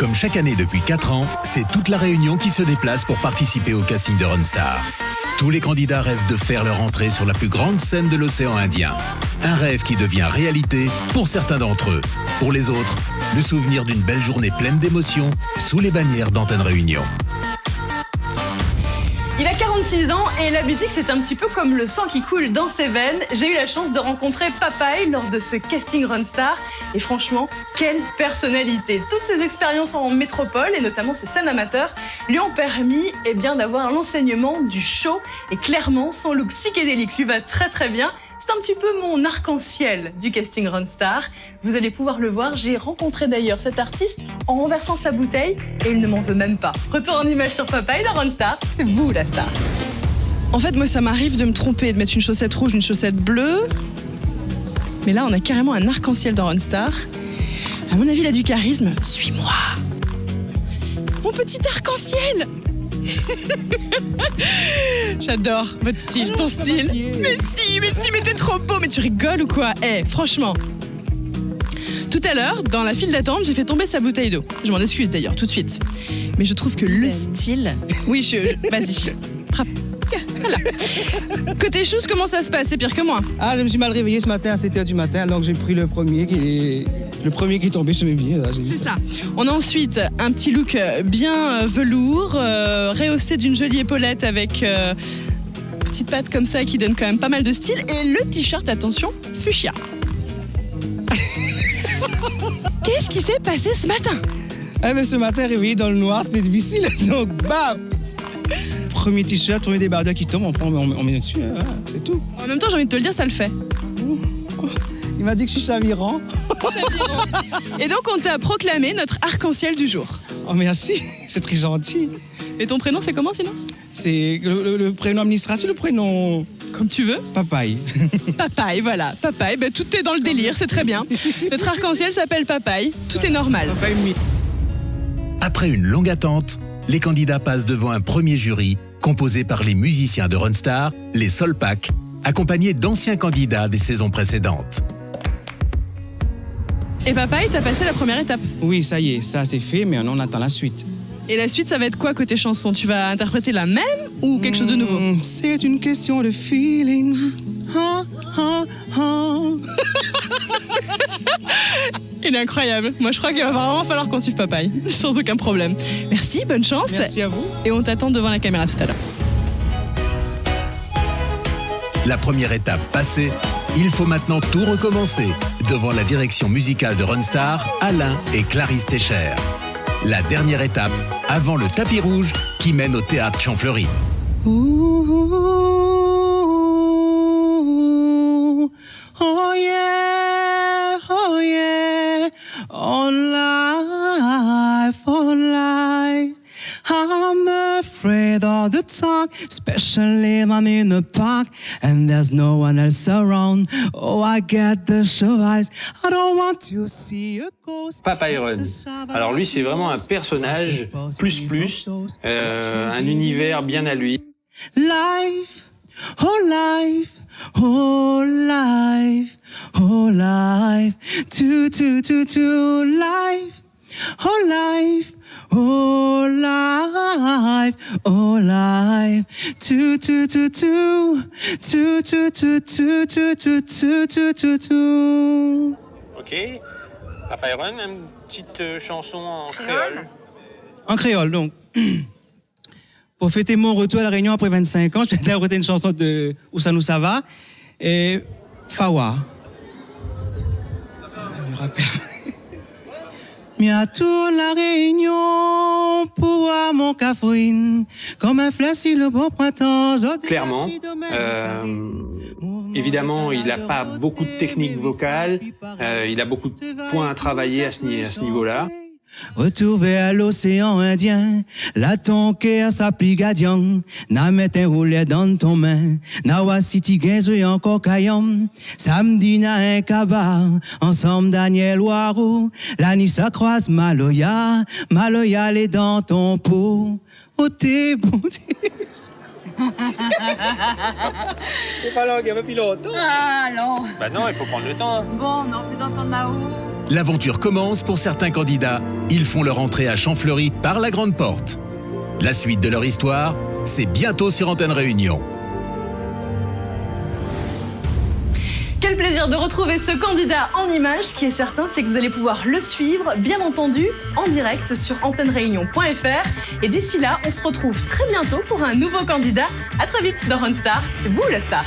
Comme chaque année depuis 4 ans, c'est toute la Réunion qui se déplace pour participer au casting de Ronstar. Tous les candidats rêvent de faire leur entrée sur la plus grande scène de l'océan Indien. Un rêve qui devient réalité pour certains d'entre eux. Pour les autres, le souvenir d'une belle journée pleine d'émotions sous les bannières d'Antenne Réunion. Il a 46 ans et la musique c'est un petit peu comme le sang qui coule dans ses veines. J'ai eu la chance de rencontrer Papaye lors de ce casting Ronstar et franchement, quelle personnalité. Toutes ses expériences en métropole et notamment ses scènes amateurs lui ont permis d'avoir l'enseignement du show et clairement son look psychédélique lui va très très bien. C'est un petit peu mon arc-en-ciel du casting Ronstar. Vous allez pouvoir le voir, j'ai rencontré d'ailleurs cet artiste en renversant sa bouteille et il ne m'en veut même pas. Retour en image sur Papaye, la Ronstar, c'est vous la star. En fait, moi ça m'arrive de me tromper, de mettre une chaussette rouge, une chaussette bleue. Mais là, on a carrément un arc-en-ciel dans Ronstar. À mon avis, il a du charisme. Suis-moi. Mon petit arc-en-ciel. J'adore votre style, ton style. Mais t'es trop beau, mais tu rigoles ou quoi? Franchement. Tout à l'heure, dans la file d'attente, j'ai fait tomber sa bouteille d'eau. Je m'en excuse d'ailleurs, tout de suite. Mais je trouve que le style... Oui, vas-y, frappe. Tiens, voilà. Côté shoes, comment ça se passe? C'est pire que moi. Ah, je me suis mal réveillé ce matin à 7h du matin, donc j'ai pris le premier qui est tombé sur mes pieds. C'est ça. On a ensuite un petit look bien velours, rehaussé d'une jolie épaulette avec petite patte comme ça qui donne quand même pas mal de style. Et le t-shirt, attention, fuchsia. Qu'est-ce qui s'est passé ce matin? Ce matin, réveillé dans le noir, c'était difficile, donc bam! Premier t-shirt, premier débardeur qui tombe, on met dessus, c'est tout. En même temps, j'ai envie de te le dire, ça le fait. Il m'a dit que je suis chavirant. Et donc, on t'a proclamé notre arc-en-ciel du jour. Oh, merci, c'est très gentil. Et ton prénom, c'est comment sinon? C'est le prénom administratif, le prénom... Comme tu veux. Papaye. Papaye, voilà. Papaye, tout est dans le délire, c'est très bien. Notre arc-en-ciel s'appelle Papaye, tout est normal. Papaye. Après une longue attente, les candidats passent devant un premier jury composé par les musiciens de Ronstar, les Solpac, accompagnés d'anciens candidats des saisons précédentes. Et Papaye, t'as passé la première étape. Oui, ça y est, ça c'est fait, mais on attend la suite. Et la suite, ça va être quoi côté chanson? Tu vas interpréter la même ou quelque chose de nouveau? C'est une question de feeling. Il est incroyable. Moi, je crois qu'il va vraiment falloir qu'on suive Papaye, sans aucun problème. Merci, bonne chance. Merci à vous. Et on t'attend devant la caméra tout à l'heure. La première étape passée, il faut maintenant tout recommencer devant la direction musicale de Ronstar, Alain et Clarisse Técher. La dernière étape avant le tapis rouge qui mène au théâtre Champfleury. Oh yeah, on life, I'm afraid of the dark, especially when I'm in the park and there's no one else around. Oh, I get the shivers, I don't want to see a ghost. Papaye Run. Alors lui, c'est vraiment un personnage un univers bien à lui. Life, oh life, oh life, oh life, to life, oh life, oh life, oh life, to. Ok. Papaye Run, une petite chanson en créole. En créole, donc. Pour fêter mon retour à La Réunion après 25 ans, je vais interpréter une chanson de Oussa nous ça va et Fawa. Je me rappelle. Mia tour La Réunion pour voir mon cafouine comme un fleur sur le bon printemps. Clairement, évidemment, il n'a pas beaucoup de technique vocale, il a beaucoup de points à travailler à ce niveau-là. Retrouvé à l'océan Indien, la tonke à sa pligadion, na mette un roulet dans ton main, na wasiti genzo et encore kayom, samedi na un kabar, ensemble Daniel Waro, la nuit ça croise Maloya, Maloya les dans ton pot, oh t'es bon. C'est pas langue, il y a pas pilote. Ah non. Bah non, il faut prendre le temps. Bon, mais on fait d'entendre là-haut. L'aventure commence pour certains candidats. Ils font leur entrée à Champfleury par la grande porte. La suite de leur histoire, c'est bientôt sur Antenne Réunion. Quel plaisir de retrouver ce candidat en images. Ce qui est certain, c'est que vous allez pouvoir le suivre, bien entendu, en direct sur antennereunion.fr. Et d'ici là, on se retrouve très bientôt pour un nouveau candidat. À très vite dans Run Star. C'est vous la star.